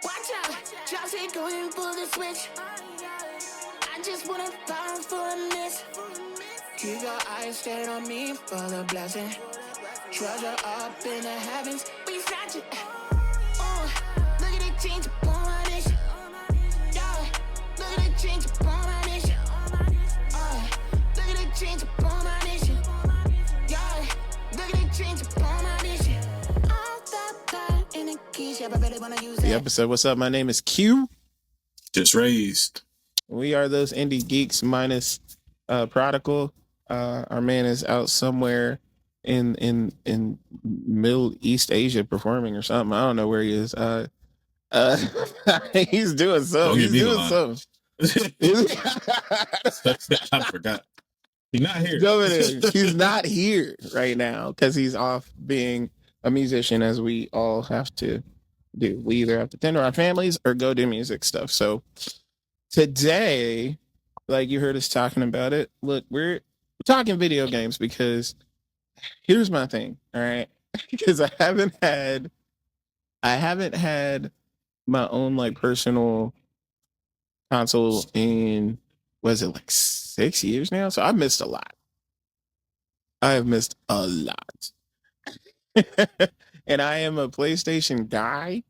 Watch out, Josh ain't going for the switch. I just wanna find for a miss. Keep your eyes stayed on me for the blessing. Treasure up in the heavens, we snatch it. Look at the change upon my nation. Yeah, look at the change upon my nation. Look at the change upon my nation. Yeah, look at the change upon my nation. All that power in the keys, yeah, but I really wanna use it. The episode. What's up? My name is Q. Just raised. We are those indie geeks minus Prodigal. Our man is out somewhere in Middle East Asia performing or something. I don't know where he is. He's doing something. He's doing something. I forgot. He's not here. He's not here right now because he's off being a musician, as we all have to do. We either have to tend to our families or go do music stuff. So today, like you heard us talking about it, look, we're talking video games because here's my thing, all right? Because I haven't had my own like personal console in, was it like 6 years now? So I missed a lot. I have missed a lot. And I am a PlayStation guy.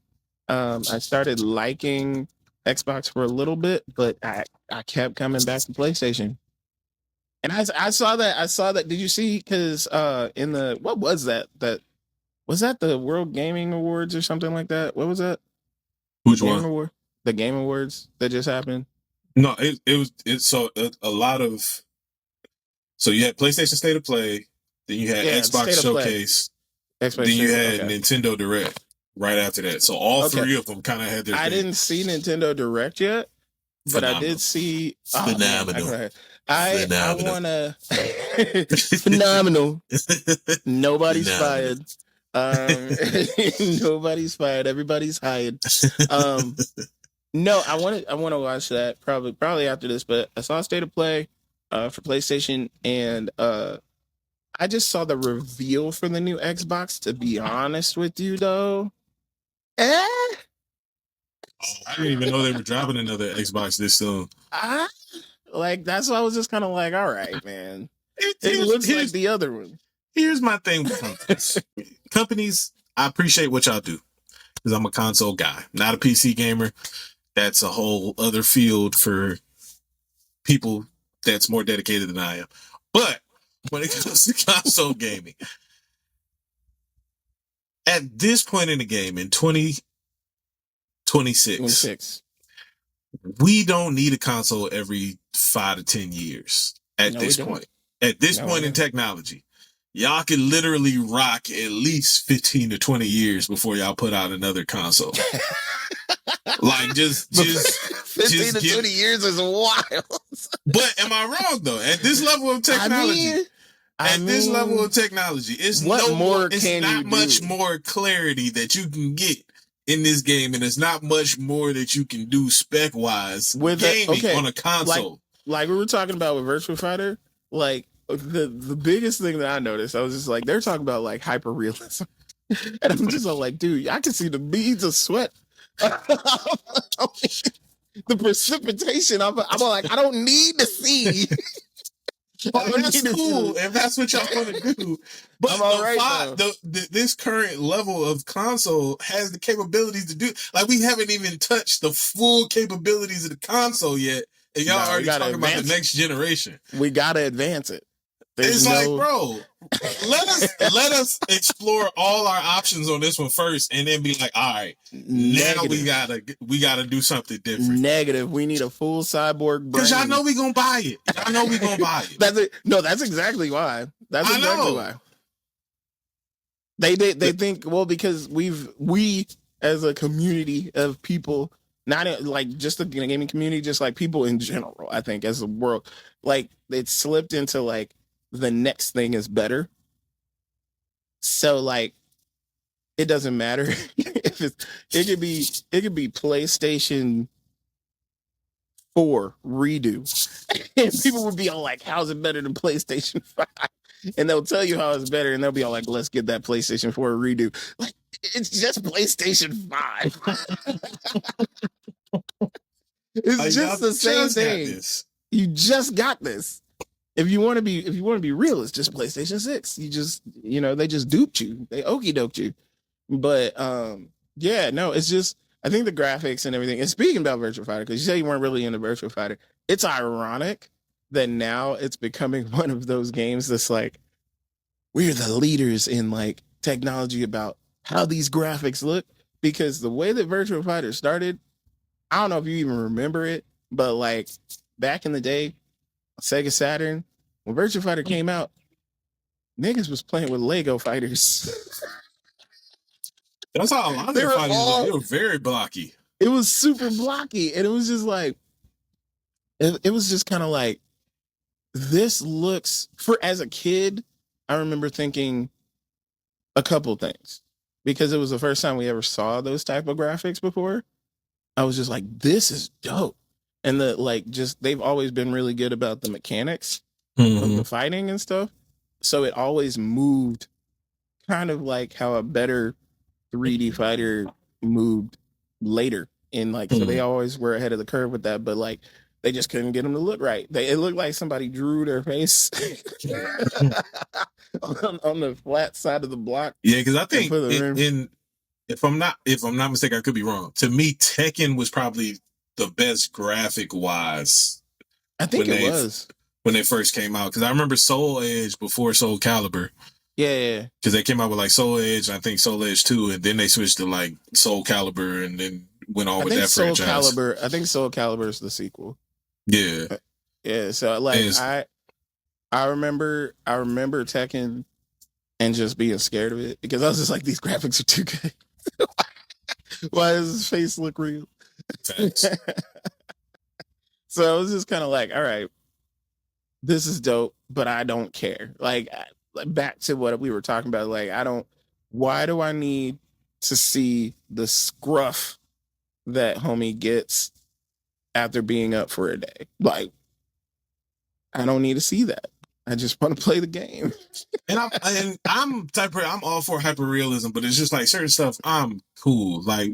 I started liking Xbox for a little bit, but I kept coming back to PlayStation. And I saw that. Did you see? Because in the, what was that? Was that the World Gaming Awards or something like that? What was that? Which one? The Game Awards that just happened. No, a lot of. So you had PlayStation State of Play, then you had Xbox Showcase, then you had Nintendo Direct right after that. So all three of them kind of had their. I didn't see Nintendo Direct yet, but I did see phenomenal. I want to phenomenal. Nobody's fired. Nobody's fired. Everybody's hired. No, I want to watch that probably after this. But I saw State of Play for PlayStation, and I just saw the reveal for the new Xbox. To be honest with you, though, I didn't even know they were dropping another Xbox this soon. Like, that's why I was just kind of like, all right, man. It looks like the other one. Here's my thing with companies. Companies, I appreciate what y'all do because I'm a console guy, not a PC gamer. That's a whole other field for people that's more dedicated than I am. But when it comes to console gaming, at this point in the game, in 2026, we don't need a console every 5 to 10 years at this point. At this point in technology, y'all can literally rock at least 15 to 20 years before y'all put out another console. Like, just 15 to 20 years is wild. But am I wrong, though? At this level of technology, this level of technology, it's not much more clarity that you can get in this game, and it's not much more that you can do spec-wise with gaming on a console. Like we were talking about with Virtua Fighter, like the biggest thing that I noticed, I was just like, they're talking about like hyper realism, and I'm just like, dude, I can see the beads of sweat, the precipitation. I'm like, I don't need to see. That's cool if that's what y'all want to do. But this current level of console has the capabilities to do. Like, we haven't even touched the full capabilities of the console yet, and y'all already talking about the next generation. We gotta advance it. It's like, bro, let us explore all our options on this one first, and then be like, all right, now we gotta do something different. Negative. We need a full cyborg brain. Because y'all know we gonna buy it. Y'all know we gonna buy it. That's it. No, that's exactly why. That's exactly why. They think, well, because we as a community of people, not like just the gaming community, just like people in general, I think as a world, like it slipped into like the next thing is better. So like it doesn't matter if it could be PlayStation 4 redo, and people would be all like, how's it better than PlayStation 5? and they'll tell you how it's better, and they'll be all like, "Let's get that PlayStation 4 redo." Like, it's just PlayStation 5. It's just the same thing. You just got this. If you want to be real, it's just PlayStation 6. You just, they just duped you. They okie doked you. But yeah, no, it's just, I think the graphics and everything. And speaking about Virtua Fighter, because you say you weren't really into Virtua Fighter, it's ironic that now it's becoming one of those games that's like, we're the leaders in like technology about how these graphics look. Because the way that Virtua Fighter started, I don't know if you even remember it, but like back in the day, Sega Saturn, when Virtua Fighter came out, niggas was playing with Lego fighters. That's how a lot of their fighters look. They were very blocky. It was super blocky, and it was just like, it was just kind of like, this looks, as a kid, I remember thinking a couple things, because it was the first time we ever saw those type of graphics before. I was just like, this is dope. And they've always been really good about the mechanics of the fighting and stuff. So it always moved kind of like how a better 3D fighter moved later in so they always were ahead of the curve with that, but like they just couldn't get them to look right. It looked like somebody drew their face on the flat side of the block. Yeah, because I think if I'm not mistaken, I could be wrong. To me, Tekken was probably the best graphic wise. I think it was when they first came out, because I remember Soul Edge before Soul Calibur. Yeah. Because they came out with like Soul Edge, and I think Soul Edge 2, and then they switched to like Soul Calibur, and then went on with that franchise. I think Soul Calibur is the sequel. Yeah. Yeah. So like I remember Tekken and just being scared of it, because I was just like, these graphics are too good. Why does his face look real? So I was just kind of like, all right, this is dope, but I don't care. Like back to what we were talking about. Like, why do I need to see the scruff that homie gets after being up for a day? Like, I don't need to see that. I just want to play the game. And I'm all for hyperrealism, but it's just like certain stuff I'm cool. Like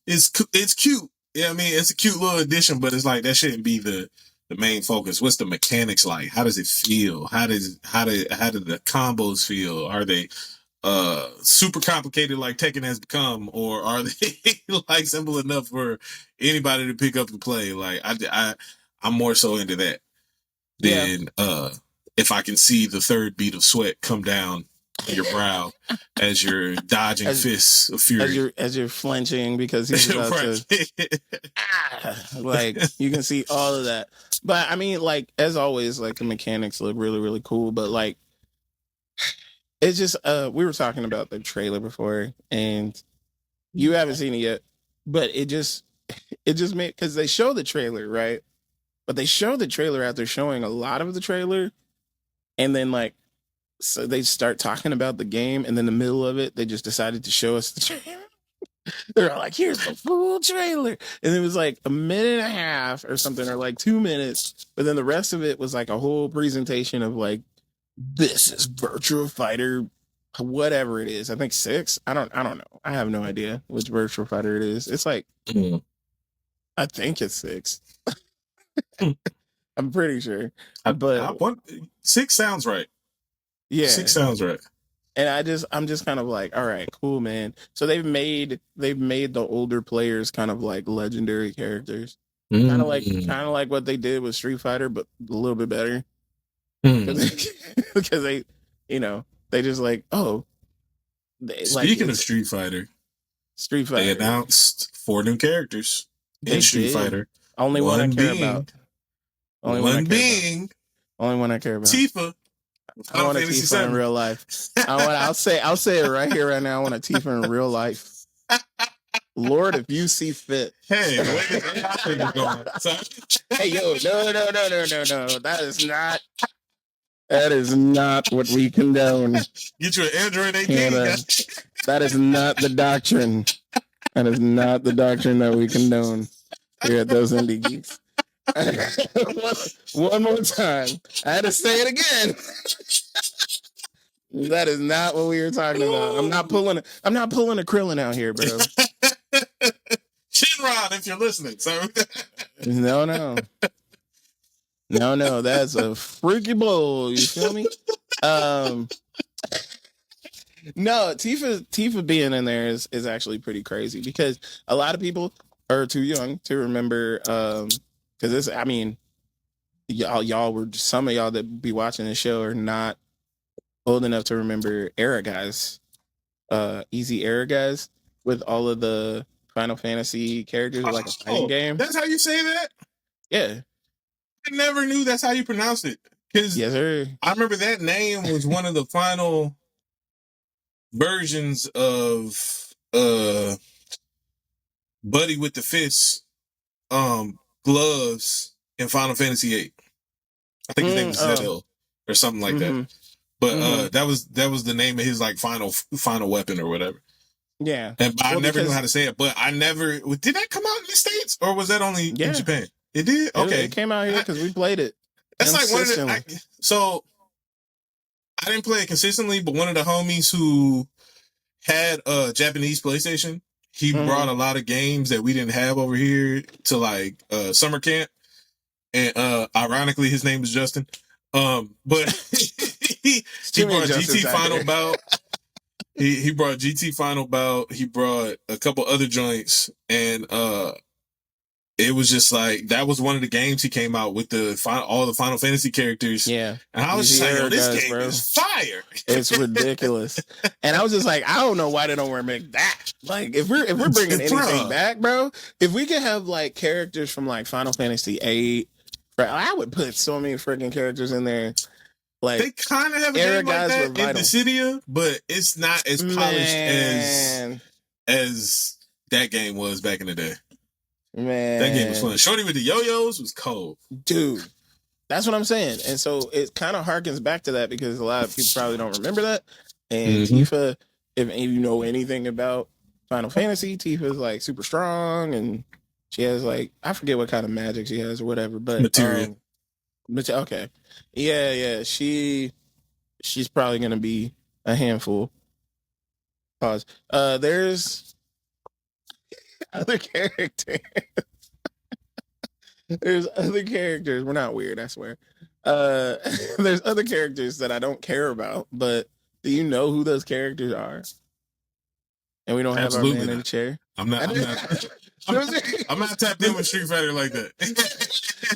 it's cute. Yeah, I mean, it's a cute little addition, but it's like that shouldn't be the main focus. What's the mechanics like? How does it feel? How do the combos feel? Are they super complicated like Tekken has become, or are they like simple enough for anybody to pick up and play? Like I'm more so into that than if I can see the third bead of sweat come down your brow as you're dodging fists of fury, as you're flinching because he's about to like, you can see all of that. But I mean, like, as always, like, the mechanics look really, really cool, but like, it's just we were talking about the trailer before, and you haven't seen it yet, but it just made, because they show the trailer, right? But they show the trailer after showing a lot of the trailer, and then like, so they start talking about the game, and then in the middle of it, they just decided to show us the trailer. They're like, here's the full trailer. And it was like a minute and a half or something, or like 2 minutes. But then the rest of it was like a whole presentation of like, this is Virtua Fighter, whatever it is. I think 6. I don't know. I have no idea which Virtua Fighter it is. It's like, I think it's 6. I'm pretty sure. But 6 sounds right. Yeah. 6 sounds right. And I'm just kind of like, all right, cool, man. So they've made the older players kind of like legendary characters, kind of like what they did with Street Fighter, but a little bit better. Because they, they just like, Speaking of Street Fighter, they announced 4 new characters in Street Fighter. Only one I care about. Only one I care about. Tifa. I want a Tifa in real life. I'll say it right here, right now. I want a Tifa in real life. Lord, if you see fit. Hey, going? Hey, yo, no. That is not what we condone. Get you an Android 18. That is not the doctrine. That is not the doctrine that we condone here at Those Indie Geeks. One more time. I had to say it again. That is not what we were talking about. I'm not pulling a Krillin out here, bro. Shinron, if you're listening, so No. That's a freaky bowl. You feel me? No, Tifa being in there is actually pretty crazy because a lot of people are too young to remember. Because this, I mean, y'all were, some of y'all that be watching the show are not old enough to remember era guys, easy era guys with all of the Final Fantasy characters like a fighting game. That's how you say that? Yeah. I never knew that's how you pronounce it. Because yes, sir. I remember that name was one of the final versions of Buddy with the Fists gloves in Final Fantasy VIII. I think his name is Zedel or something like that. But that was the name of his like final weapon or whatever. Yeah. And I never knew how to say it, but I never did that come out in the States or was that only in Japan? It did? Okay. It came out here because we played it. That's like one of the so I didn't play it consistently, but one of the homies who had a Japanese PlayStation, he brought a lot of games that we didn't have over here to like summer camp. And ironically his name is Justin. But he brought GT Final Bout. He brought GT Final Bout. He brought a couple other joints, and it was just like that was one of the games he came out with all the Final Fantasy characters. Yeah, and I was just like, "Yo, this game is fire! It's ridiculous." And I was just like, "I don't know why they don't remake that. Like, if we're bringing anything back, bro, if we could have like characters from like Final Fantasy VIII, I would put so many freaking characters in there." Like they kind of have a game like that in Dissidia, but it's not as polished as that game was back in the day. Man, that game was fun. Shorty with the yo-yos was cold, dude. That's what I'm saying, and so it kind of harkens back to that because a lot of people probably don't remember that. And Tifa, if you know anything about Final Fantasy, Tifa's like super strong, and she has like I forget what kind of magic she has or whatever, but material. Okay. Yeah. She's probably gonna be a handful. Pause. There's other characters. There's other characters. We're not weird, I swear. There's other characters that I don't care about, but do you know who those characters are? And we don't have our man in the chair. I'm not tapped in with Street Fighter like that.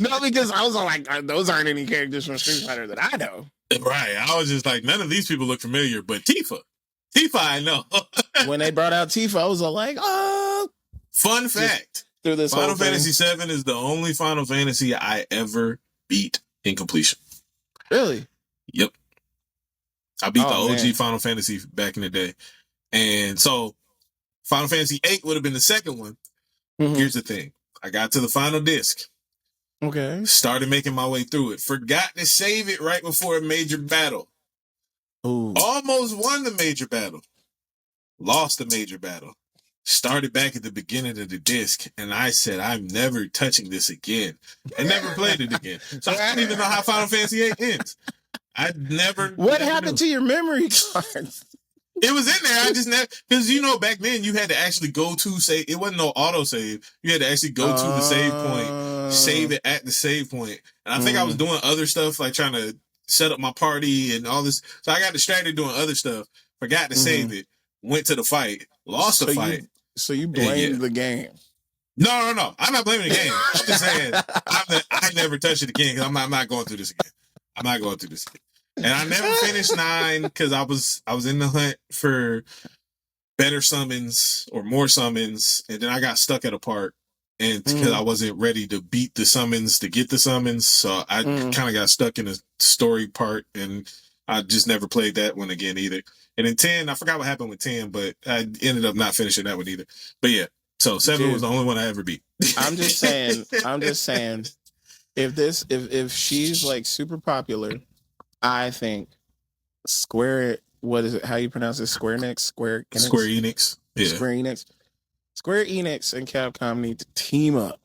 No, because I was like, those aren't any characters from Street Fighter that I know. Right. I was just like, none of these people look familiar, but Tifa I know. When they brought out Tifa, I was like, oh. Fun fact. Through this Final Fantasy VII is the only Final Fantasy I ever beat in completion. Really? Yep. I beat the OG Final Fantasy back in the day. And so Final Fantasy VIII would have been the second one. Here's the thing. I got to the final disc. Okay. Started making my way through it. Forgot to save it right before a major battle. Ooh. Almost won the major battle. Lost the major battle. Started back at the beginning of the disc. And I said, I'm never touching this again. And never played it again. So I don't even know how Final Fantasy VIII ends. I never. What happened to your memory cards? It was in there. I just never, because back then you had to actually go to save. It wasn't no auto save. You had to actually go to the save point, save it at the save point. And I think I was doing other stuff, like trying to set up my party and all this. So I got distracted doing other stuff. Forgot to save it. Went to the fight. Lost the fight. So you blamed the game. No. I'm not blaming the game. I'm just saying I never touched it again because I'm not going through this again. I'm not going through this again. And I never finished 9 because I was in the hunt for better summons or more summons, and then I got stuck at a part, and because I wasn't ready to beat the summons to get the summons, so I kind of got stuck in the story part, and I just never played that one again either. And in 10, I forgot what happened with 10, but I ended up not finishing that one either. But yeah, so 7 was the only one I ever beat. I'm just saying, if she's like super popular, I think Square, what is it? How you pronounce it? Square Enix? Square Enix. Yeah. Square Enix. Square Enix and Capcom need to team up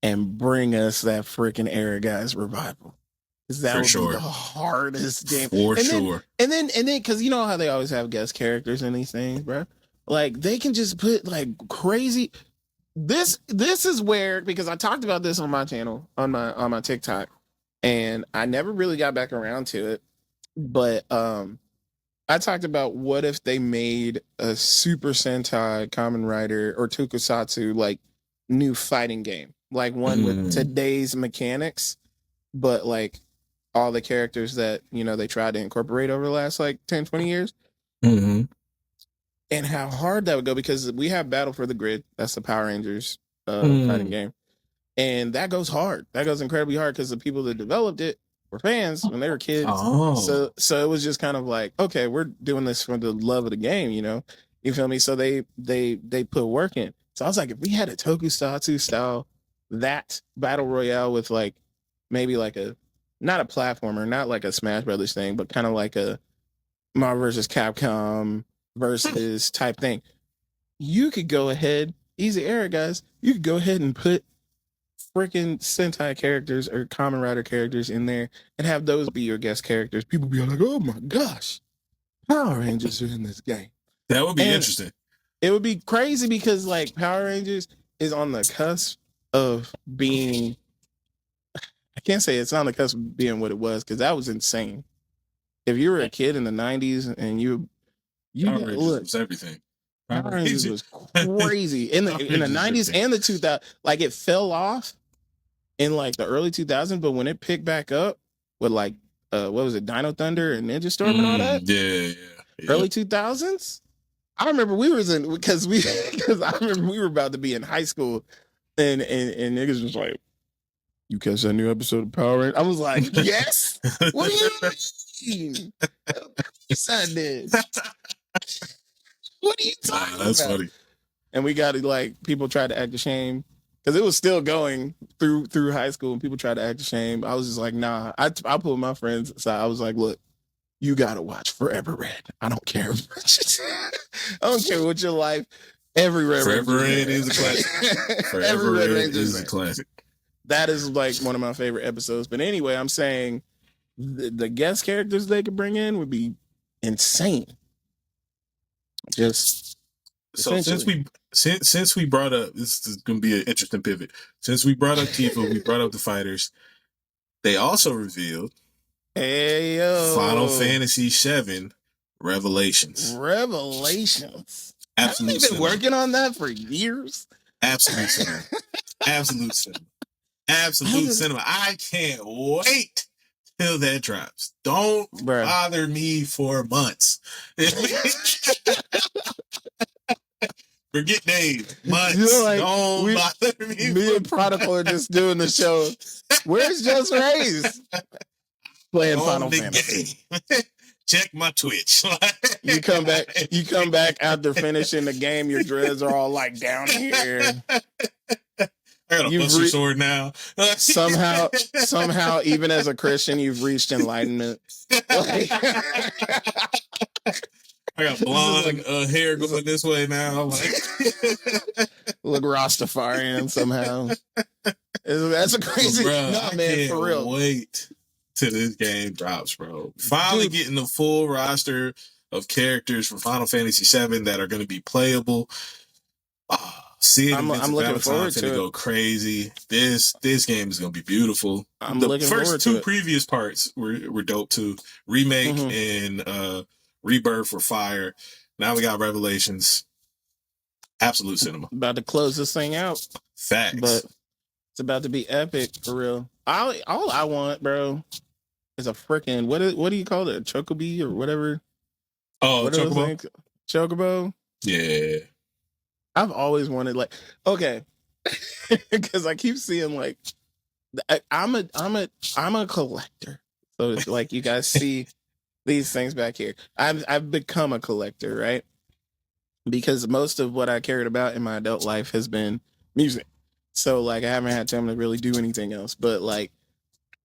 and bring us that freaking Era Guys revival. That For would sure. be the hardest game. For and sure. Then, because you know how they always have guest characters in these things, bro. Like they can just put like crazy. This is where, because I talked about this on my channel, on my TikTok, and I never really got back around to it. But I talked about what if they made a Super Sentai Kamen Rider or Tokusatsu like new fighting game, like one with today's mechanics, but like all the characters that, you know, they tried to incorporate over the last like 10, 20 years. Mm-hmm. And how hard that would go, because we have Battle for the Grid. That's the Power Rangers fighting game. And that goes hard. That goes incredibly hard because the people that developed it were fans when they were kids. So it was just kind of like, okay, we're doing this for the love of the game, you know? You feel me? So they put work in. So I was like, if we had a Tokusatsu style, that battle royale with like maybe like not a platformer, not like a Smash Brothers thing, but kind of like a Marvel versus Capcom versus type thing. You could go ahead, easy error, guys. You could go ahead and put freaking Sentai characters or Kamen Rider characters in there and have those be your guest characters. People be like, oh my gosh, Power Rangers are in this game. That would be interesting. It would be crazy because like Power Rangers is on the cusp of being, I can't say it's on the cusp of being what it was, because that was insane. If you were a kid in the 90s and you Power Rangers was everything. Power Rangers was crazy in the 90s and the 2000s. Like it fell off in like the early 2000s, but when it picked back up with like what was it, Dino Thunder and Ninja Storm and all that, early 2000s. I remember we was in because I remember we were about to be in high school, and niggas was like, "You catch that new episode of Power Rangers?" I was like, "Yes." What do you mean? Yes, I did. What are you talking about? That's funny. And we got like people tried to act ashamed because it was still going through high school, and people tried to act ashamed. I was just like, nah. I pulled my friends aside. I was like, look, you gotta watch Forever Red. I don't care. I don't care what your life. Forever Red is a classic. Forever Red is a classic. That is like one of my favorite episodes. But anyway, I'm saying the guest characters they could bring in would be insane. Just so since we brought up, this is going to be an interesting pivot. Since we brought up Tifa, we brought up the fighters. They also revealed Final Fantasy VII Revelations. Absolute. They've been working on that for years. Absolute cinema. Absolute cinema. Absolute cinema. I can't wait till that drops. Don't bother me for months. Forget days, months. Like, don't bother me. Me and Prodigal are just doing the show. Where's Just Raised? Playing Final Fantasy. Check my Twitch. You come back after finishing the game. Your dreads are all like down here. I got a Buster sword now. somehow, even as a Christian, you've reached enlightenment. Like, I got blonde hair going this way now. Like, look Rastafarian somehow. That's a crazy. Bro, no, man, for real. Wait till this game drops, bro. Finally getting the full roster of characters from Final Fantasy VII that are going to be playable. I'm looking forward to it. Go crazy. This game is going to be beautiful. The first two previous parts were dope too. Remake and Rebirth were fire. Now we got Revelations. Absolute cinema. About to close this thing out. Facts. But it's about to be epic for real. All I want, bro, is a freaking what do you call it? A Chocobo or whatever? Oh, Chocobo. Chocobo? Yeah. I've always wanted because I keep seeing like I'm a collector. So it's like you guys see these things back here. I've become a collector, right? Because most of what I cared about in my adult life has been music. So like I haven't had time to really do anything else. But like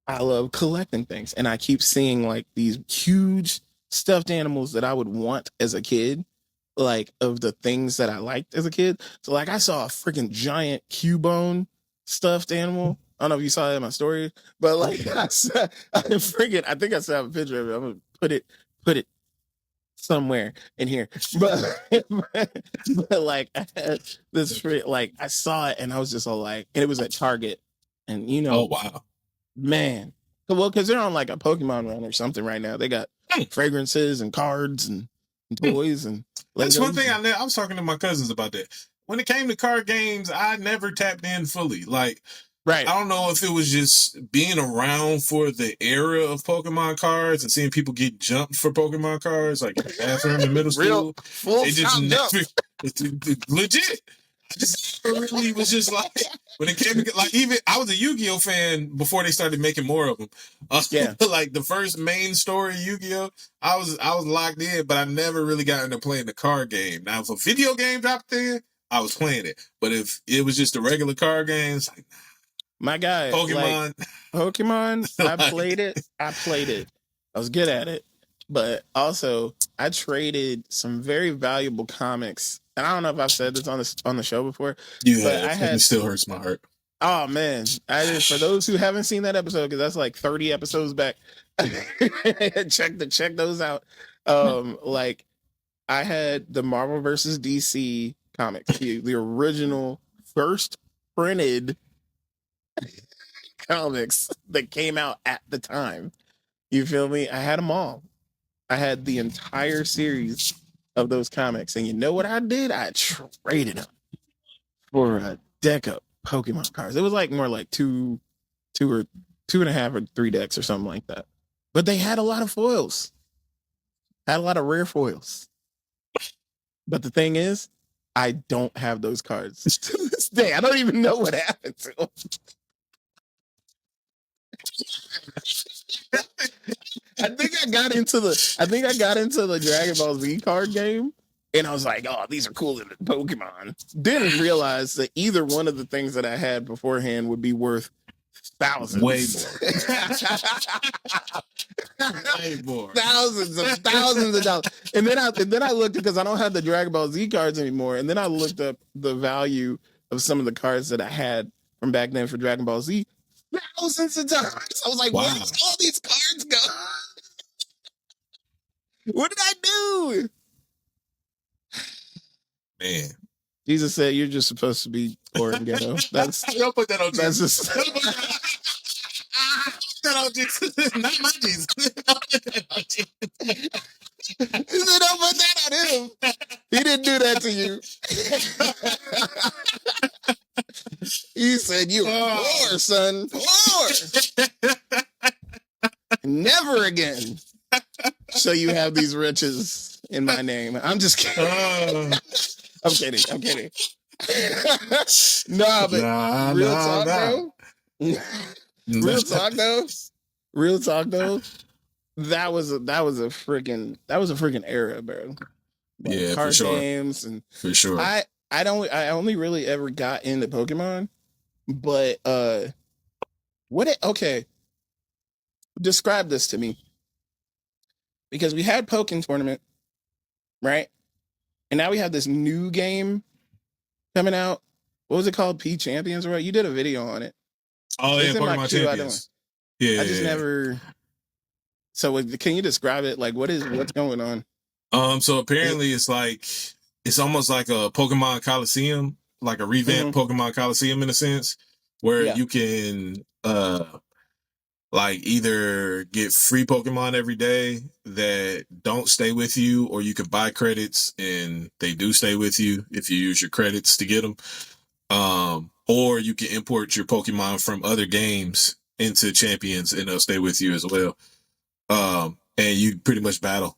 I love collecting things, and I keep seeing like these huge stuffed animals that I would want as a kid. Like of the things that I liked as a kid. So like I saw a freaking giant Cubone stuffed animal I don't know if you saw it in my story, but like I think I still have a picture of it. I'm gonna put it somewhere in here. But like I had this like I saw it and I was just all like, and it was at Target, and oh wow, man, well, because they're on like a Pokemon run or something right now. They got fragrances and cards and toys and that's one thing I was talking to my cousins about that. When it came to card games, I never tapped in fully. Like, right. I don't know if it was just being around for the era of Pokemon cards and seeing people get jumped for Pokemon cards, like in the bathroom in middle school. They just never, legit. I just really was just like, when it came to, like, even I was a Yu-Gi-Oh fan before they started making more of them. Like the first main story Yu-Gi-Oh, I was locked in, but I never really got into playing the card game. Now, if a video game dropped in, I was playing it. But if it was just a regular card games, like, my guy, Pokemon, I played it. I was good at it, but also I traded some very valuable comics. And I don't know if I've said this on the show before. You have. It still hurts my heart. Oh man, for those who haven't seen that episode, because that's like 30 episodes back, check those out. Like I had the Marvel versus DC comics, the original first printed comics that came out at the time. You feel me? I had them all. I had the entire series of those comics, and you know what I did? I traded them for a deck of Pokemon cards. It was like more like two or 2.5 or 3 decks or something like that. But they had a lot of foils. Had a lot of rare foils. But the thing is, I don't have those cards to this day. I don't even know what happened to them. I think I got into the Dragon Ball Z card game, and I was like, "Oh, these are cooler than Pokemon." Didn't realize that either one of the things that I had beforehand would be worth thousands, way more, thousands of dollars. And then I looked, because I don't have the Dragon Ball Z cards anymore, and then I looked up the value of some of the cards that I had from back then for Dragon Ball Z. Thousands of dollars. I was like, wow, where did all these cards go? What did I do? Man. Jesus said you're just supposed to be poor and ghetto. Don't put that on Jesus. That's That on Jesus. Not my Jesus. Don't put that on Jesus. He said, don't put that on him. He didn't do that to you. He said, you poor, son. Poor. Never again shall you have these riches in my name. I'm just kidding. I'm kidding. Nah, but real talk, bro. Real talk though. That was a freaking era, bro. Like, yeah, card for sure. Games and for sure. I only really ever got into Pokemon, but okay. Describe this to me. Because we had Pokken Tournament, right? And now we have this new game coming out. What was it called? P Champions, right? You did a video on it. Oh, yeah, Pokemon Champions. Yeah. I just never. So can you describe it? Like, what's going on? So apparently it's almost like a Pokemon Coliseum, like a revamped Pokemon Coliseum in a sense, where you can like either get free Pokemon every day that don't stay with you, or you can buy credits and they do stay with you if you use your credits to get them. Or you can import your Pokemon from other games into Champions and they'll stay with you as well. And you pretty much battle.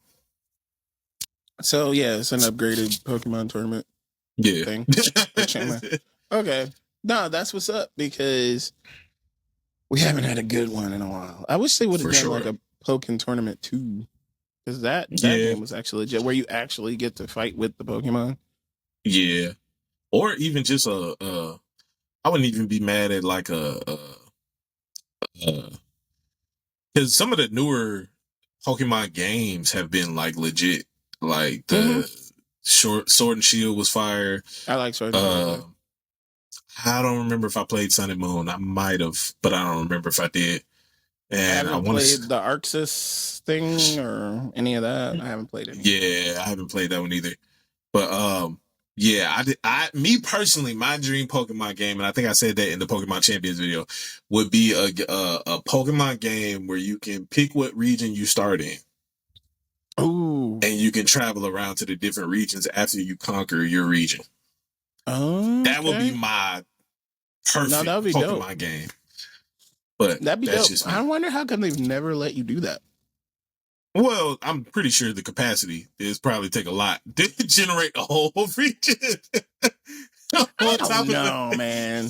So yeah, it's an upgraded Pokemon tournament thing. Okay. No, that's what's up, because we haven't had a good one in a while. I wish they would have done like a Pokemon Tournament 2. Because that game was actually legit, where you actually get to fight with the Pokemon. Yeah. Or even just I wouldn't even be mad at like because some of the newer Pokemon games have been like legit. Like the Sword and Shield was fire. I like Sword and Shield. I don't remember if I played Sun and Moon. I might have, but I don't remember if I did. And I haven't played the Arxis thing or any of that. I haven't played it. Yeah, I haven't played that one either. But yeah, me personally, my dream Pokemon game, and I think I said that in the Pokemon Champions video, would be a Pokemon game where you can pick what region you start in. Ooh. And you can travel around to the different regions after you conquer your region. Oh, that would be my perfect Pokemon dope. game. But that'd be dope. I wonder how come they've never let you do that. Well, I'm pretty sure the capacity is probably take a lot to generate a whole region. I don't know, man.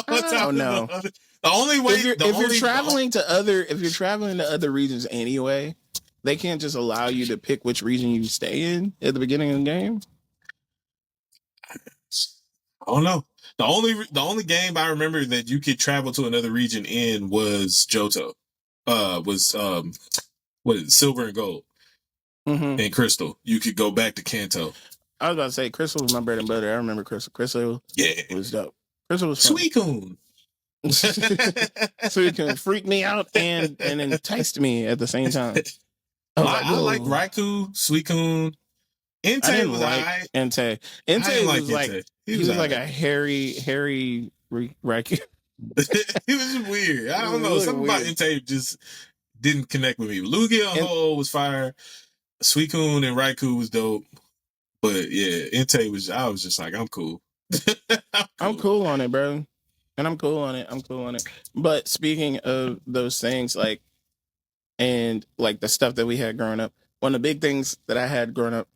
I don't know. The only way if you're traveling to other regions anyway, they can't just allow you to pick which region you stay in at the beginning of the game. I don't know. The only game I remember that you could travel to another region in was Johto. What is it? Silver and Gold. And Crystal. You could go back to Kanto. I was about to say Crystal was my bread and butter. I remember Crystal. Crystal was dope. Crystal was fun. Suicune. Suicune freaked me out and enticed me at the same time. I like Raikou, Suicune. Entei was like Entei. Entei was like he was like a hairy Raikou. He was just weird. I don't know. Something about Entei just didn't connect with me. Lugia and Ho was fire. Suicune and Raikou was dope. But yeah, Entei was. I was just like, I'm cool. I'm cool on it, bro. And I'm cool on it. But speaking of those things, like, and like the stuff that we had growing up, one of the big things that I had growing up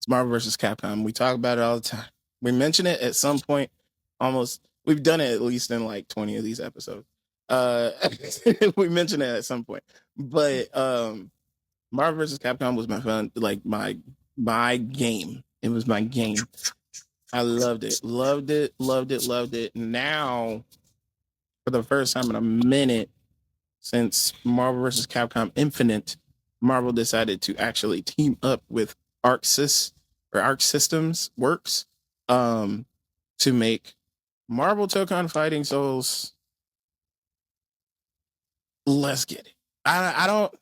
is Marvel vs. Capcom. We talk about it all the time. We mention it at some point. Almost, we've done it at least in like 20 of these episodes. We mention it at some point. But Marvel vs. Capcom was my fun, like my game. It was my game. I loved it. Now, for the first time in a minute since Marvel vs. Capcom Infinite, Marvel decided to actually team up with Arc Systems Works to make Marvel Tokon Fighting Souls. Let's get it. I don't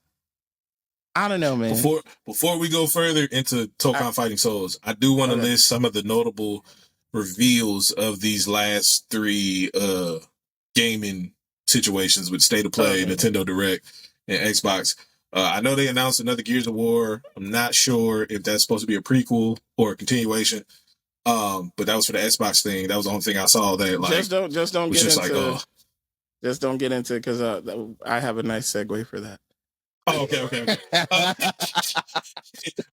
know, man. Before we go further into Tokon Fighting Souls, I do want to list some of the notable reveals of these last 3 gaming situations with State of Play, Nintendo Direct, and Xbox. I know they announced another Gears of War. I'm not sure if that's supposed to be a prequel or a continuation. But that was for the Xbox thing. That was the only thing I saw that like just don't get into. Just don't get into it because I have a nice segue for that. Oh, okay.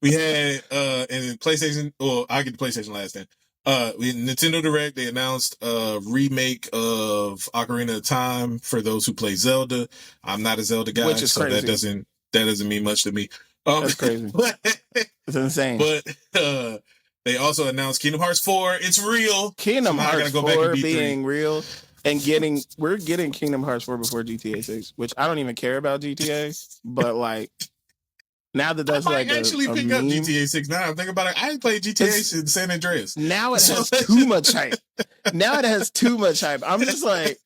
We had in PlayStation. Well, I'll get the PlayStation last then. Nintendo Direct, they announced a remake of Ocarina of Time for those who play Zelda. I'm not a Zelda guy, which is so crazy. that doesn't mean much to me. That's crazy. It's insane. But they also announced Kingdom Hearts 4. It's real. Kingdom Hearts 4 being real. And we're getting Kingdom Hearts 4 before GTA 6, which I don't even care about GTA, but like now that that's like actually pick up GTA 6 now. I'm thinking about it. I ain't played GTA in San Andreas. Now it has too much hype. I'm just like,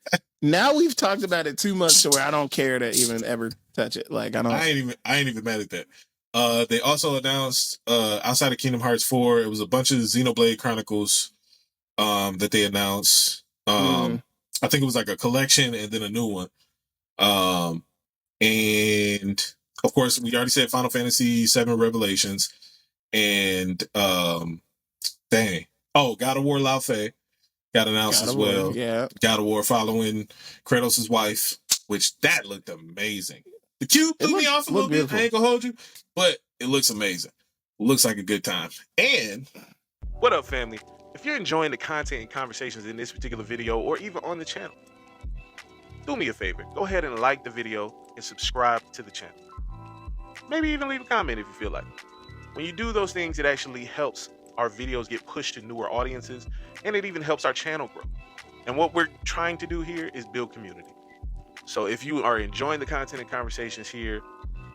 now we've talked about it too much to where I don't care to even ever touch it. Like I ain't even mad at that. They also announced outside of Kingdom Hearts 4, it was a bunch of Xenoblade Chronicles that they announced. I think it was like a collection and then a new one. And of course, we already said Final Fantasy VII Revelations. And God of War Lao Fei got announced as well. Yeah. God of War following Kratos' wife, which that looked amazing. The cube threw me off a little bit. I ain't gonna hold you, but it looks amazing. Looks like a good time. And what up, family? If you're enjoying the content and conversations in this particular video or even on the channel, do me a favor. Go ahead and like the video and subscribe to the channel. Maybe even leave a comment if you feel like it. When you do those things, it actually helps our videos get pushed to newer audiences, and it even helps our channel grow. And what we're trying to do here is build community. So if you are enjoying the content and conversations here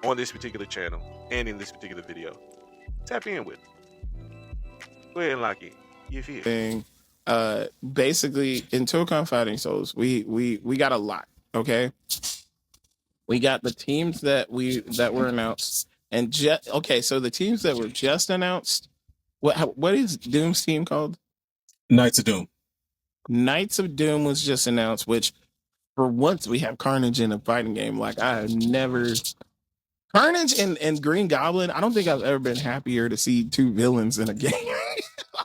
on this particular channel and in this particular video, tap in with it. Go ahead and lock in. Thing. Basically in Tokon Fighting Souls, we got a lot. Okay, we got the teams that were announced, and so the teams that were just announced. What is Doom's team called? Knights of Doom. Knights of Doom was just announced, which for once we have Carnage in a fighting game. Like I have never. Carnage and Green Goblin, I don't think I've ever been happier to see two villains in a game.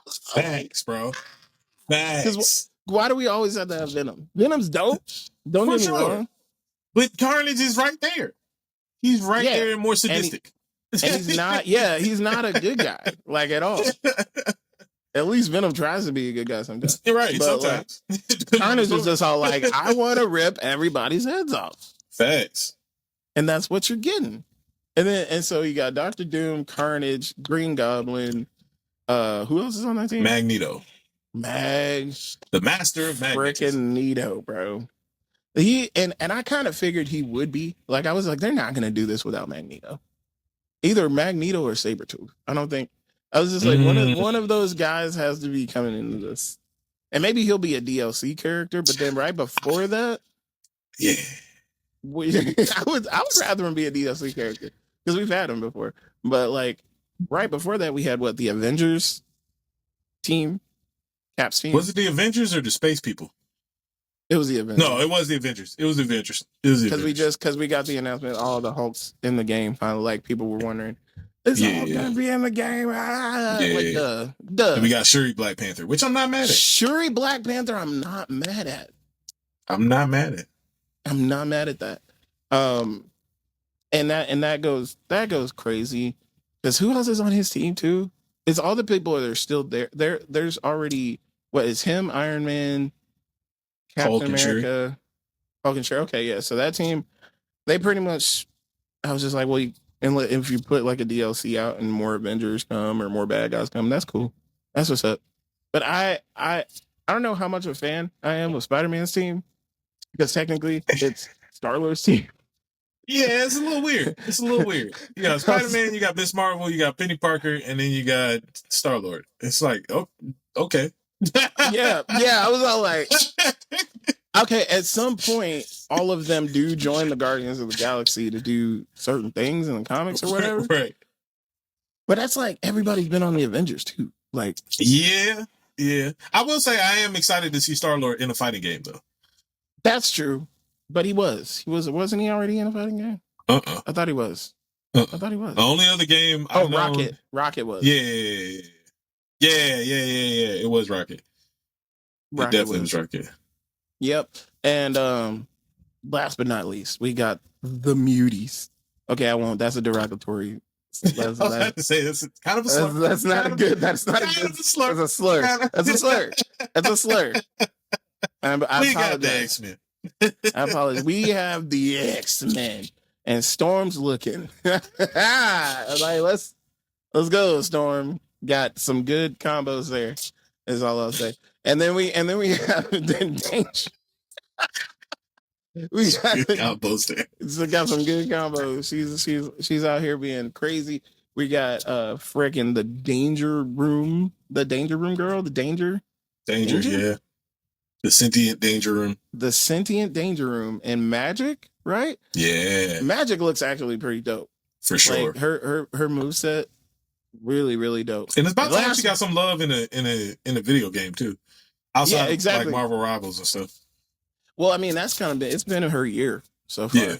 Thanks, bro. Thanks. Why do we always have to have Venom? Venom's dope. Don't get me wrong. But Carnage is right there. He's right there and more sadistic. And he's not, he's not a good guy, like at all. At least Venom tries to be a good guy sometimes. You're right, but sometimes. Like, Carnage is just all like, I want to rip everybody's heads off. Facts. And that's what you're getting. And so you got Dr. Doom, Carnage, Green Goblin. Who else is on that team? Magneto. The master of freaking Magneto, bro. And I kind of figured he would be. Like I was like, they're not gonna do this without Magneto. Either Magneto or Sabretooth. I don't think. I was just like, one of those guys has to be coming into this. And maybe he'll be a DLC character, but then right before that, I would rather him be a DLC character because we've had him before. But like right before that, we had the Avengers team, Cap's team. Was it the Avengers or the Space People? It was the Avengers. No, it was the Avengers. It was the Avengers. Because we got the announcement, all the Hulks in the game. Finally, like people were wondering, is all gonna be in the game? Duh. And we got Shuri Black Panther, which I'm not mad at. Shuri Black Panther, I'm not mad at. I'm not mad at that. And that goes crazy because who else is on his team too? It's all the people that are still there. There's already is him, Iron Man, Captain America, Falcon Shuri. Okay, yeah. So that team, they pretty much. I was just like, well, if you put like a DLC out and more Avengers come or more bad guys come, that's cool. That's what's up. But I don't know how much of a fan I am of Spider-Man's team because technically it's Star-Lord's team. Yeah, it's a little weird. You got Spider-Man, you got Miss Marvel, you got Penny Parker, and then you got Star-Lord. It's like, oh, okay. Yeah. I was all like, okay, at some point, all of them do join the Guardians of the Galaxy to do certain things in the comics or whatever. Right. But that's like, everybody's been on the Avengers too. Like, yeah. I will say I am excited to see Star-Lord in a fighting game, though. That's true. But wasn't he already in a fighting game? I thought he was. The only other game Rocket was. Yeah. It was Rocket. It definitely was Rocket. Yep. And last but not least, we got the Muties. Okay, I won't. That's a derogatory. I was about to say that's kind of a slur. That's not a good. That's not a good. Slur. That's a slur. That's a slur. That's a slur. I got the X-Men. I apologize. We have the X-Men and Storm's looking. Like let's go, Storm. Got some good combos there. Is all I'll say. And then we have the Danger. We got combos there. So got some good combos. She's out here being crazy. We got freaking the Danger Room girl, the Danger, yeah. The sentient Danger Room. The sentient Danger Room and Magic, right? Yeah. Magic looks actually pretty dope. For sure. Like her moveset, really, really dope. And it's about time she got some love in a video game too. Outside of like Marvel Rivals and stuff. Well, I mean, that's kind of it's been her year so far. Yeah.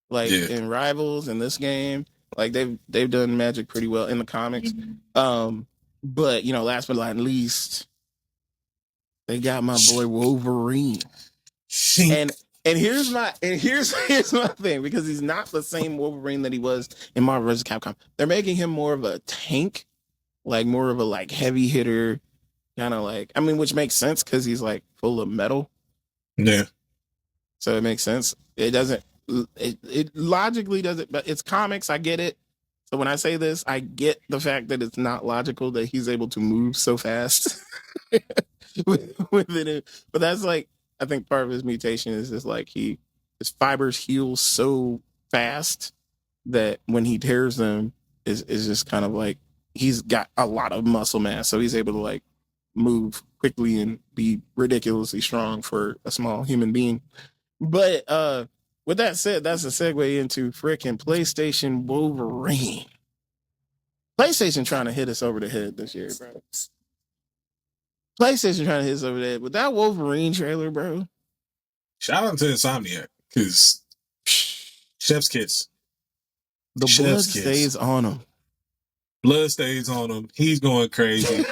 Like in Rivals in this game, like they've done Magic pretty well in the comics. But last but not least, they got my boy Wolverine. And here's my thing, because he's not the same Wolverine that he was in Marvel vs. Capcom. They're making him more of a tank, like more of a like heavy hitter, kind of like, I mean, which makes sense because he's like full of metal. Yeah. So it makes sense. It logically doesn't, but it's comics. I get it. So when I say this, I get the fact that it's not logical that he's able to move so fast within it. But that's like, I think part of his mutation is just like his fibers heal so fast that when he tears them is just kind of like he's got a lot of muscle mass, so he's able to like move quickly and be ridiculously strong for a small human being. But with that said, that's a segue into freaking PlayStation Wolverine. PlayStation trying to hit us over the head this year, bro. PlayStation trying to hit us over the head with that Wolverine trailer, bro. Shout out to Insomniac, because Chef's Kiss. The blood stays on him. Blood stays on him. He's going crazy.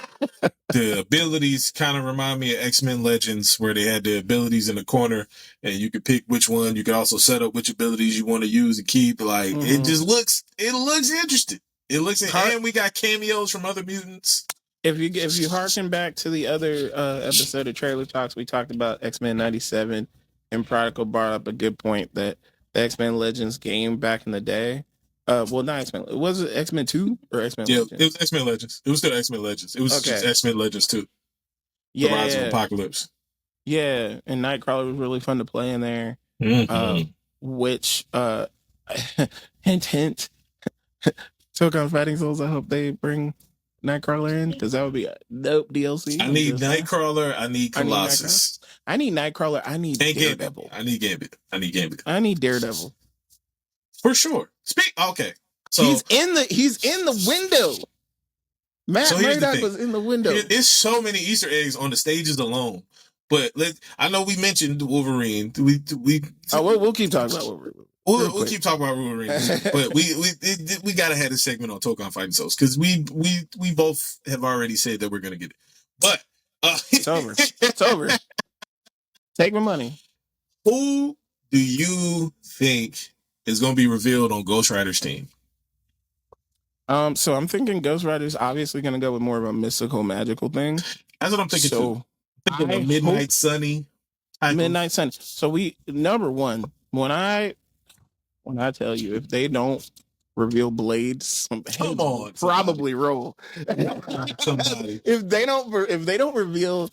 The abilities kind of remind me of X-Men Legends, where they had the abilities in the corner and you could pick which one. You could also set up which abilities you want to use and keep. Like, it looks interesting. It looks, and we got cameos from other mutants. If you harken back to the other episode of Trailer Talks, we talked about X-Men 97, and Prodigal brought up a good point that the X-Men Legends game back in the day, well, not X-Men, was it X-Men 2 or X-Men Legends? It was X-Men Legends. It was still X-Men Legends. It was just X-Men Legends 2. The Rise of Apocalypse. Yeah, and Nightcrawler was really fun to play in there. Which, hint, took on Fighting Souls. I hope they bring Nightcrawler in, because that would be a dope DLC. I need Nightcrawler. I need Colossus. I need Nightcrawler. I need Daredevil. I need Gambit. I need Daredevil. For sure. Okay. So he's in the window. Matt Murdock was in the window. There's so many Easter eggs on the stages alone. But I know we mentioned Wolverine. We'll keep talking about Wolverine. We'll keep talking about Wolverine, but we gotta have a segment on Token Fighting Souls, because we both have already said that we're gonna get it. But it's over. It's over. Take my money. Who do you think is gonna be revealed on Ghost Rider's team? So I'm thinking Ghost Rider's obviously gonna go with more of a mystical, magical thing. That's what I'm thinking too. I'm thinking Midnight Sunny. Midnight Sunny. So number one, when I tell you, if they don't reveal Blade, come on, probably roll. Somebody. If they don't reveal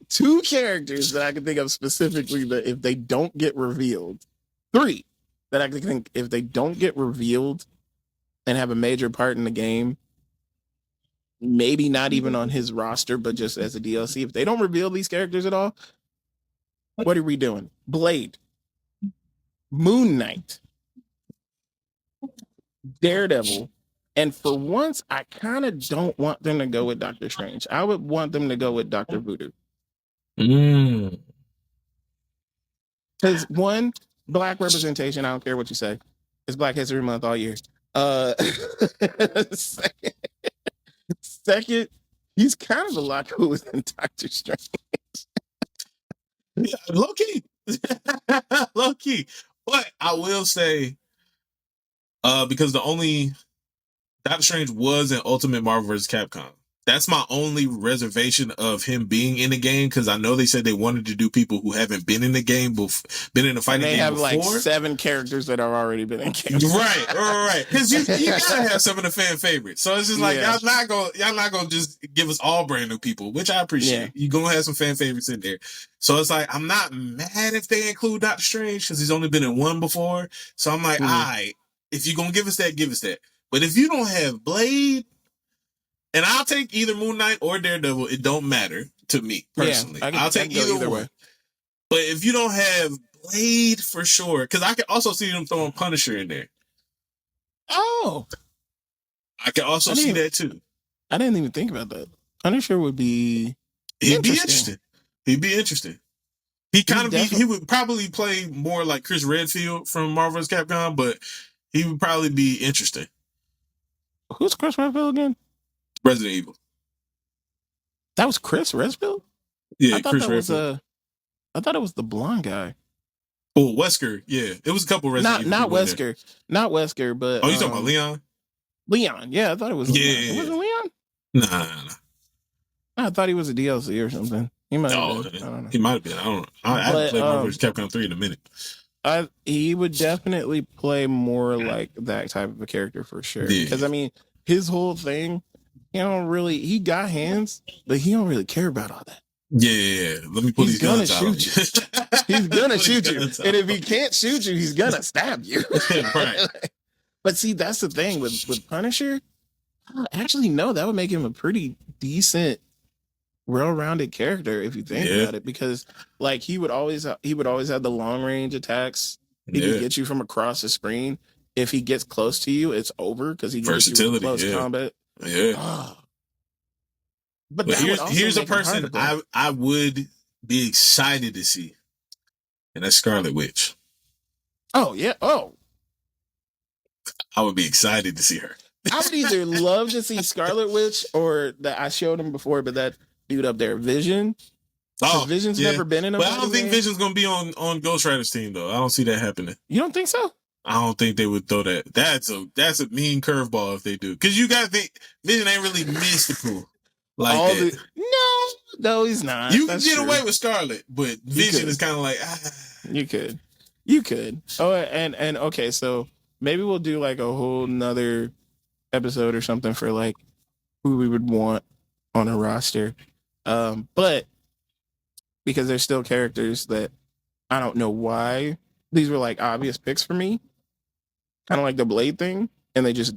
two characters that I can think of specifically, that if they don't get revealed, three that I can think if they don't get revealed and have a major part in the game, maybe not even on his roster, but just as a DLC. If they don't reveal these characters at all, what are we doing? Blade, Moon Knight, Daredevil, and for once, I kind of don't want them to go with Doctor Strange. I would want them to go with Dr. Voodoo. Because one, black representation, I don't care what you say. It's Black History Month all year. Second, he's kind of a lot cooler than Doctor Strange. Yeah, low key. Low key. But I will say, because the only Doctor Strange was in Ultimate Marvel vs. Capcom. That's my only reservation of him being in the game, because I know they said they wanted to do people who haven't been in the game, been in the fighting game before. They have like 7 characters that have already been in games. Right. Because you gotta have some of the fan favorites. So it's just like, y'all not gonna just give us all brand new people, which I appreciate. Yeah. You're gonna have some fan favorites in there. So it's like, I'm not mad if they include Doctor Strange, because he's only been in one before. So I'm like, all right, if you're gonna give us that, give us that. But if you don't have Blade, and I'll take either Moon Knight or Daredevil, it don't matter to me personally. Yeah, I'll take either one. But if you don't have Blade, for sure, because I can also see them throwing Punisher in there. Oh, I can also see that too. I didn't even think about that. Punisher would be. He'd be interesting. He would probably play more like Chris Redfield from Marvel vs. Capcom, but he would probably be interesting. Who's Chris Redfield again? Resident Evil. That was Chris Redfield? Yeah, Chris Redfield. I thought it was the blonde guy. Oh, Wesker. Yeah, it was a couple Resident Evil. Not Wesker. Not Wesker, but... Oh, you talking about Leon? Leon, yeah, I thought it was Leon. It wasn't Leon? Nah. I thought he was a DLC or something. He might have been. I don't know. He might have been. I don't know. I haven't played Marvel vs. Capcom 3 in a minute. He would definitely play more like that type of a character for sure. Because, I mean, his whole thing... He got hands, but he don't really care about all that. Yeah. Let me put these guns out. He's gonna shoot you. And if he can't shoot you, he's gonna stab you. Right. But see, that's the thing with Punisher. Actually, no, that would make him a pretty decent well-rounded character if you think about it, because like he would always have the long range attacks. He could get you from across the screen. If he gets close to you, it's over because he can get you with close combat. But here's a person I would be excited to see, and that's Scarlet Witch. Oh yeah. Oh, I would be excited to see her. I would either love to see Scarlet Witch or that I showed him before, but that dude up there, Vision. Oh, Vision's never been in a. But I don't think Vision's gonna be on Ghost Rider's team though. I don't see that happening. You don't think so? I don't think they would throw that. That's a mean curveball if they do, because you gotta think Vision ain't really mystical like that. No, he's not. You can get away with Scarlet, but Vision is kind of like You could. Oh, and okay, so maybe we'll do like a whole nother episode or something for like who we would want on a roster. But because there's still characters that I don't know why these were like obvious picks for me, kind of like the Blade thing, and they just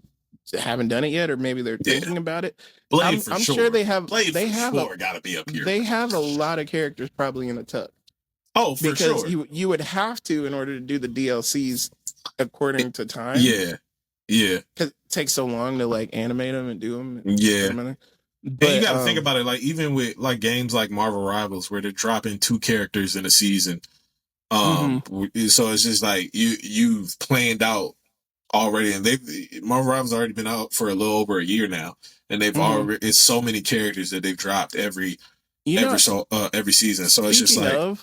haven't done it yet, or maybe they're thinking about it. Blade I'm sure they have. Blade gotta be up here. They have a lot of characters probably in the tuck. Oh, for sure. Because you would have to in order to do the DLCs according to time. Yeah. Because it takes so long to like animate them and do them. But you got to think about it, like even with like games like Marvel Rivals, where they're dropping 2 characters in a season. So it's just like you've planned out already, and Marvel Rivals already been out for a little over a year now, and they've already it's so many characters that they've dropped every season. So it's just like.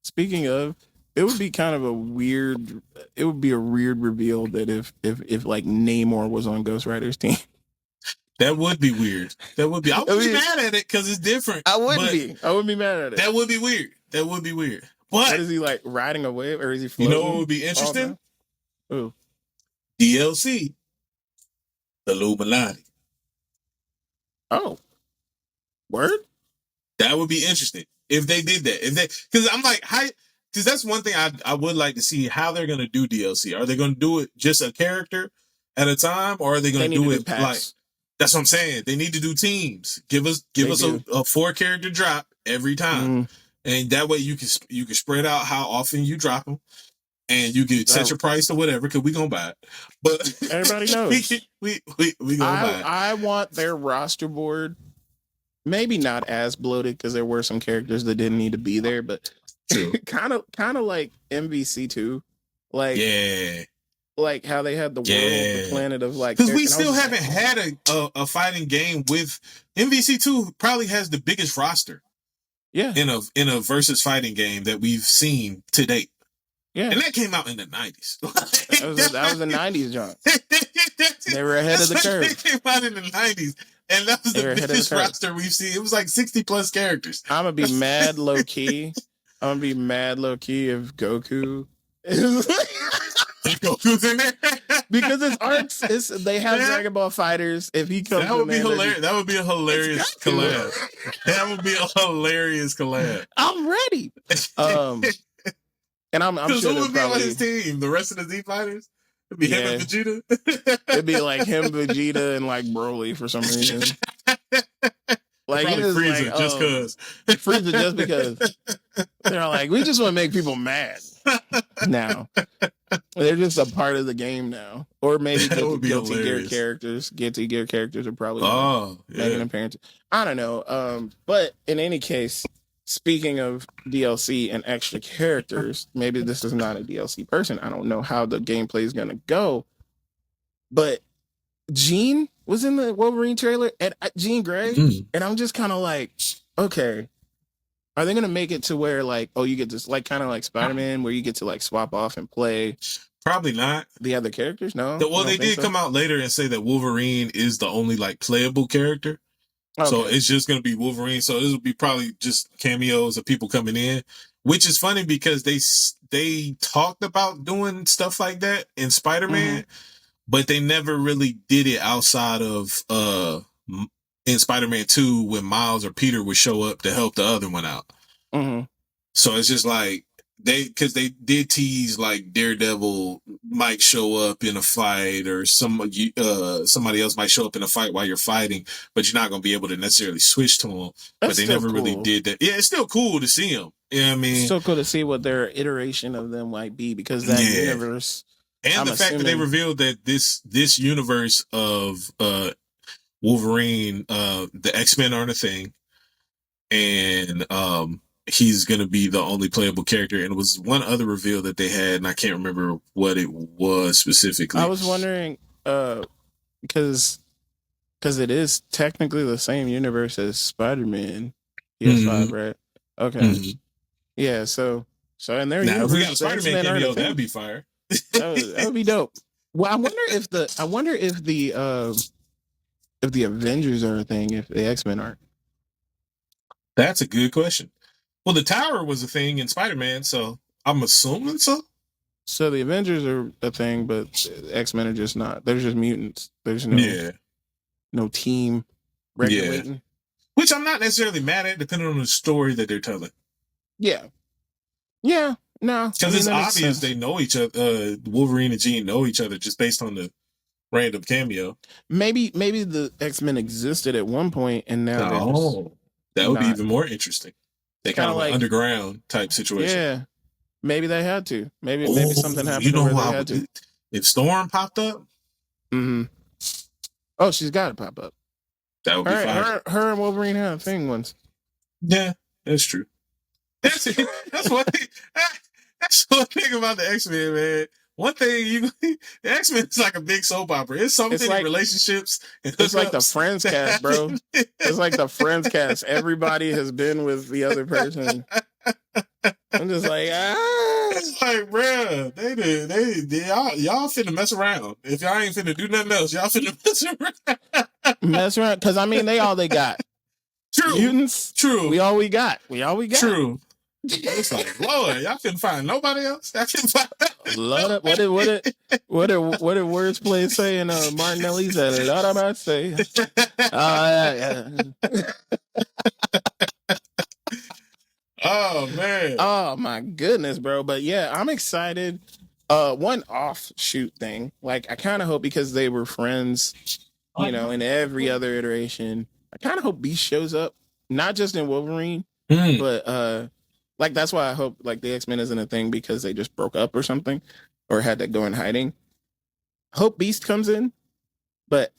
Speaking of, it would be kind of a weird reveal that if like Namor was on Ghost Rider's team. That would be weird. I would be mad at it because it's different. I wouldn't be mad at it. That would be weird. But is he like riding a wave or is he floating? You know what would be interesting? Ooh. DLC. The Illuminati. Oh. Word? That would be interesting. If they did that, because I'm like, because that's one thing I would like to see how they're going to do DLC. Are they going to do it just a character at a time, or are they going to do it like? That's what I'm saying. They need to do teams. Give us a 4 character drop every time, and that way you can spread out how often you drop them, and you can set your price or whatever. Because we gonna buy it, but everybody knows we gonna buy it. I want their roster board. Maybe not as bloated because there were some characters that didn't need to be there, but kind of like MVC2, like how they had the world, the planet of like. Because we still haven't had a fighting game with MVC2. Probably has the biggest roster, in a versus fighting game that we've seen to date. Yeah, and that came out in the 90s. that was the 90s, John. They were ahead of the curve. It came out in the 90s. And that was the biggest roster we've seen. It was like 60 plus characters. I'm gonna be mad low key. If Goku Goku's in there. Because his arcs they have Dragon Ball Fighters. If he comes, that would be hilarious. That would be a hilarious collab. That would be a hilarious collab. I'm ready. And I'm sure who would be on his team? The rest of the Z Fighters? It'd be him and Vegeta. It'd be like him, Vegeta, and like Broly for some reason. Like Frieza, just cause. Frieza, just because. They're like, we just want to make people mad. Now they're just a part of the game now, or maybe Guilty Gear characters. Guilty Gear characters are probably making an appearance. I don't know. But in any case. Speaking of DLC and extra characters, maybe this is not a DLC person. I don't know how the gameplay is going to go. But Jean was in the Wolverine trailer, and Jean Grey, and I'm just kind of like, okay, are they going to make it to where like, you get this like kind of like Spider-Man, where you get to like swap off and play? Probably not. The other characters, no. Well, they did come out later and say that Wolverine is the only like playable character. Okay. So it's just going to be Wolverine. So this will be probably just cameos of people coming in, which is funny because they talked about doing stuff like that in Spider-Man, but they never really did it outside of in Spider-Man 2 when Miles or Peter would show up to help the other one out. So it's just like because they did tease like Daredevil might show up in a fight, or somebody else might show up in a fight while you're fighting, but you're not going to be able to necessarily switch to them. But they never really did that. Yeah, it's still cool to see them. You know what I mean? It's still cool to see what their iteration of them might be, because that universe, and the fact that they revealed that this universe of Wolverine, the X-Men aren't a thing, and he's going to be the only playable character. And it was one other reveal that they had, and I can't remember what it was specifically. I was wondering, because it is technically the same universe as Spider-Man PS5, right? Okay. Yeah, so in their universe, if we got a Spider-Man cameo, that'd be fire. that would be dope. Well, I wonder if the Avengers are a thing, if the X-Men aren't. That's a good question. Well, the Tower was a thing in Spider-Man, so I'm assuming so. So the Avengers are a thing, but the X-Men are just not. They're just mutants. There's no team regulating. Yeah. Which I'm not necessarily mad at, depending on the story that they're telling. Yeah, no. Because it's obvious they know each other. Wolverine and Jean know each other just based on the random cameo. Maybe the X-Men existed at one point, and now that would be even more interesting. They kind of like underground type situation. Yeah, maybe they had to. Maybe something happened. Where they had to. If Storm popped up, oh, she's got to pop up. That would be fine. Her and Wolverine had a thing once. Yeah, that's true. That's one thing. That's one thing about the X-Men, man. One thing the X-Men is like a big soap opera. It's so many relationships. It's like the Friends cast, bro. It's like the Friends cast. Everybody has been with the other person. I'm just like, It's like, bro, y'all finna mess around. If y'all ain't finna do nothing else, y'all finna mess around. Because I mean, they all they got. True. Mutants. True. We all we got. True. It's like, Lord, y'all couldn't find nobody else. Y'all couldn't find what did Wordplay say in Martinelli's? A lot about say. Oh man. Oh my goodness, bro. But yeah, I'm excited. One offshoot thing. Like I kind of hope, because they were friends, in every other iteration. I kind of hope Beast shows up, not just in Wolverine, but like that's why I hope like the X-Men isn't a thing because they just broke up or something, or had to go in hiding. Hope Beast comes in, but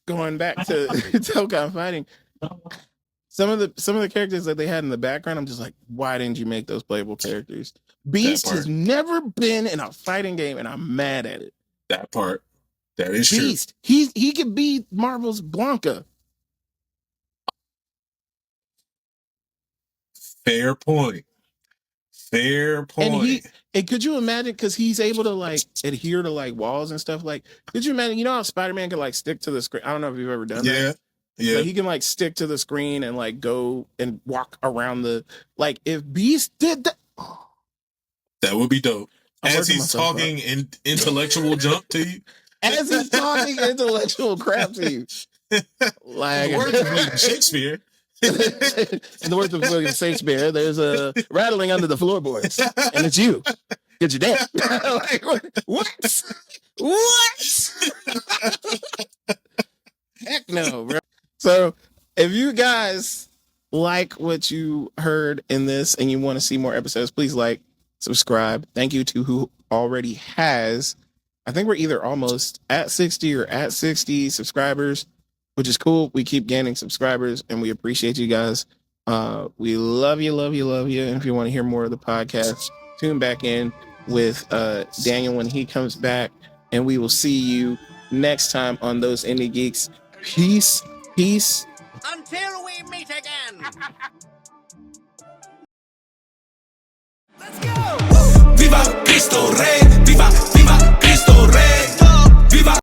going back to Telecom fighting, some of the characters that they had in the background, I'm just like, why didn't you make those playable characters? Beast has never been in a fighting game, and I'm mad at it. That part, that is Beast. True. He could be Marvel's Blanca. Fair point. And could you imagine, because he's able to like adhere to like walls and stuff, like could you imagine, how Spider-Man could like stick to the screen? I don't know if you've ever done that. Yeah. But he can like stick to the screen and like go and walk around if Beast did that, that would be dope. As he's talking intellectual jump to you. As he's talking intellectual crap to you. Like the words of Shakespeare. In the words of William Shakespeare, there's a rattling under the floorboards, and it's you. Get your dad. Like, what? Heck no, bro. So, if you guys like what you heard in this and you want to see more episodes, please like, subscribe. Thank you to who already has. I think we're either almost at 60 or at 60 subscribers, which is cool. We keep gaining subscribers and we appreciate you guys. We love you. And if you want to hear more of the podcast, tune back in with Daniel when he comes back, and we will see you next time on Those Indie Geeks. Peace. Until we meet again. Let's go. Viva Cristo Rey.